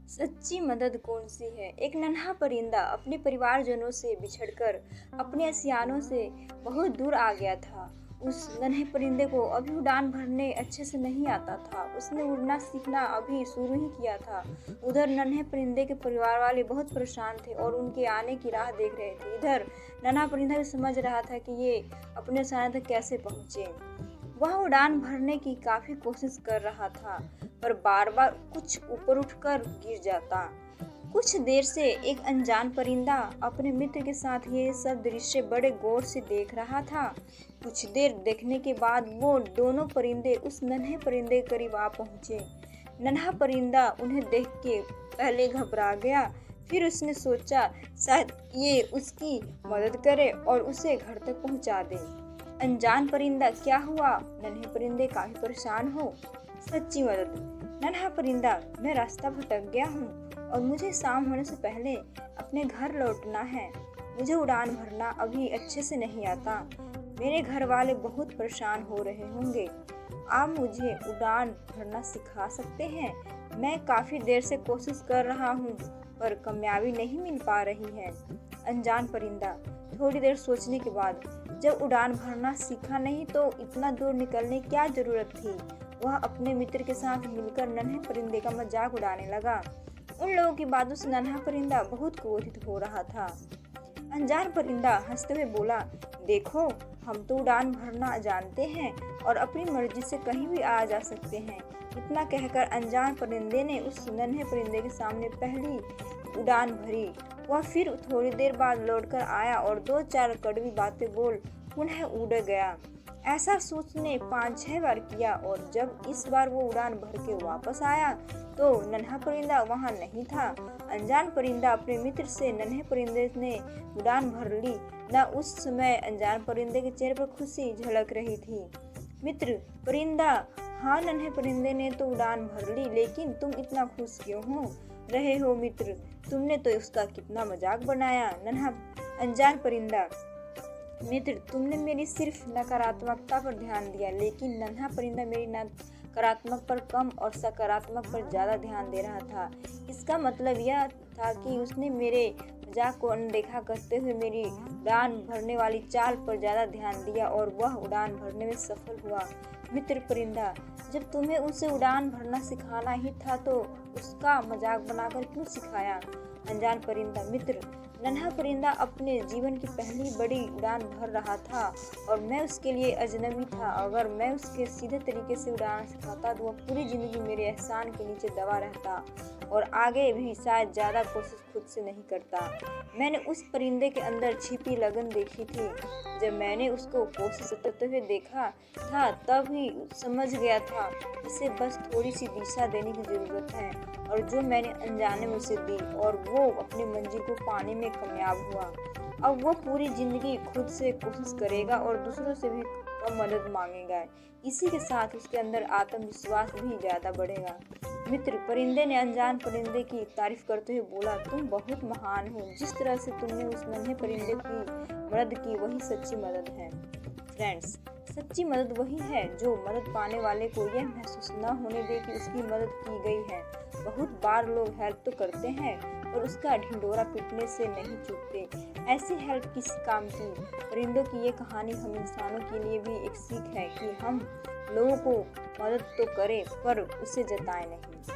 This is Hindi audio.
सच्ची मदद कौन सी है। एक नन्हा परिंदा अपने परिवारजनों से बिछड़कर अपने असियानों से बहुत दूर आ गया था। उस नन्हे परिंदे को अभी उड़ान भरने अच्छे से नहीं आता था। उसने उड़ना सीखना अभी शुरू ही किया था। उधर नन्हे परिंदे के परिवार वाले बहुत परेशान थे और उनके आने की राह देख रहे थे। इधर नन्हा परिंदा भी समझ रहा था कि ये अपने असियाने तक कैसे पहुंचे। वह उड़ान भरने की काफी कोशिश कर रहा था, पर बार बार कुछ ऊपर उठकर गिर जाता। कुछ देर से एक अनजान परिंदा अपने मित्र के साथ ये सब दृश्य बड़े गौर से देख रहा था। कुछ देर देखने के बाद वो दोनों परिंदे उस नन्हे परिंदे के करीब आ पहुंचे। नन्हा परिंदा उन्हें देख के पहले घबरा गया, फिर उसने सोचा शायद ये उसकी मदद करे और उसे घर तक पहुंचा दे। अनजान परिंदा, क्या हुआ? नन्हे परिंदे काफी परेशान हो। सच्ची मदद। नन्हा परिंदा, मैं रास्ता भटक गया हूँ और मुझे शाम होने से पहले अपने घर लौटना है। मुझे उड़ान भरना अभी अच्छे से नहीं आता। मेरे घर वाले बहुत परेशान हो रहे होंगे। आप मुझे उड़ान भरना सिखा सकते हैं? मैं काफी देर से कोशिश कर रहा हूँ पर कामयाबी नहीं मिल पा रही है। अनजान परिंदा थोड़ी देर सोचने के बाद, जब उड़ान भरना सीखा नहीं तो इतना दूर निकलने क्या जरूरत थी। वह अपने मित्र के साथ मिलकर नन्हे परिंदे का मजाक उड़ाने लगा। उन लोगों की बातों से नन्हा परिंदा बहुत क्रोधित हो रहा था। अनजान परिंदा हंसते हुए बोला, देखो, हम तो उड़ान भरना जानते हैं और अपनी मर्जी से कहीं भी आ जा सकते हैं। इतना कहकर अनजान परिंदे ने उस नन्हे परिंदे के सामने पहली उड़ान भरी। वह फिर थोड़ी देर बाद लौटकर आया और 2-4 कड़वी बातें बोल पुनः उड़ गया। ऐसा उसने 5-6 बार किया और जब इस बार वो उड़ान भर के वापस आया तो नन्हा परिंदा वहाँ नहीं था। अनजान परिंदा अपने मित्र से नन्हे परिंदे ने उड़ान भर ली न उस समय अनजान परिंदे के चेहरे पर खुशी झलक रही थी। मित्र परिंदा, हाँ, नन्हे परिंदे ने तो उड़ान भर ली, लेकिन तुम इतना खुश क्यों हो रहे हो मित्र? तुमने तो उसका कितना मजाक बनाया। नन्हा अनजान परिंदा, मित्र, तुमने मेरी सिर्फ नकारात्मकता पर ध्यान दिया, लेकिन नन्हा परिंदा मेरी नकारात्मक पर कम और सकारात्मक पर ज्यादा ध्यान दे रहा था। इसका मतलब यह था कि उसने मेरे मजाक को अनदेखा करते हुए मेरी उड़ान भरने वाली चाल पर ज्यादा ध्यान दिया और वह उड़ान भरने में सफल हुआ। मित्र परिंदा, जब तुम्हें उसे उड़ान भरना सिखाना ही था तो उसका मजाक बनाकर क्यों सिखाया? अनजान परिंदा, मित्र, नन्हा परिंदा अपने जीवन की पहली बड़ी उड़ान भर रहा था और मैं उसके लिए अजनबी था। अगर मैं उसके सीधे तरीके से उड़ान सिखाता तो वह पूरी जिंदगी मेरे एहसान के नीचे दबा रहता और आगे भी शायद ज्यादा कोशिश खुद से नहीं करता। मैंने उस परिंदे के अंदर छिपी लगन देखी थी। जब मैंने उसको कोशिश करते हुए देखा था तब ही समझ गया था इसे बस थोड़ी सी दिशा देने की जरूरत है, और जो मैंने अनजाने में उसे दी और वो अपनी मंजिल को पाने में कामयाब हुआ। अब वो पूरी जिंदगी खुद से कोशिश करेगा और दूसरों से भी कम मदद मांगेगा। इसी के साथ उसके अंदर आत्मविश्वास भी ज्यादा बढ़ेगा। मित्र परिंदे ने अनजान परिंदे की तारीफ करते हुए बोला, तुम बहुत महान हो। जिस तरह से तुमने उस नन्हे परिंदे की मदद की वही सच्ची मदद है। फ्रेंड्स, सच्ची मदद वही है जो मदद पाने वाले को यह महसूस न होने दे कि उसकी मदद की गई है। बहुत बार लोग हेल्प तो करते हैं और उसका ढिंढोरा पीटने से नहीं चूकते। ऐसी हेल्प किसी काम की? परिंदों की ये कहानी हम इंसानों के लिए भी एक सीख है कि हम लोगों को मदद तो करें पर उसे जताएं नहीं।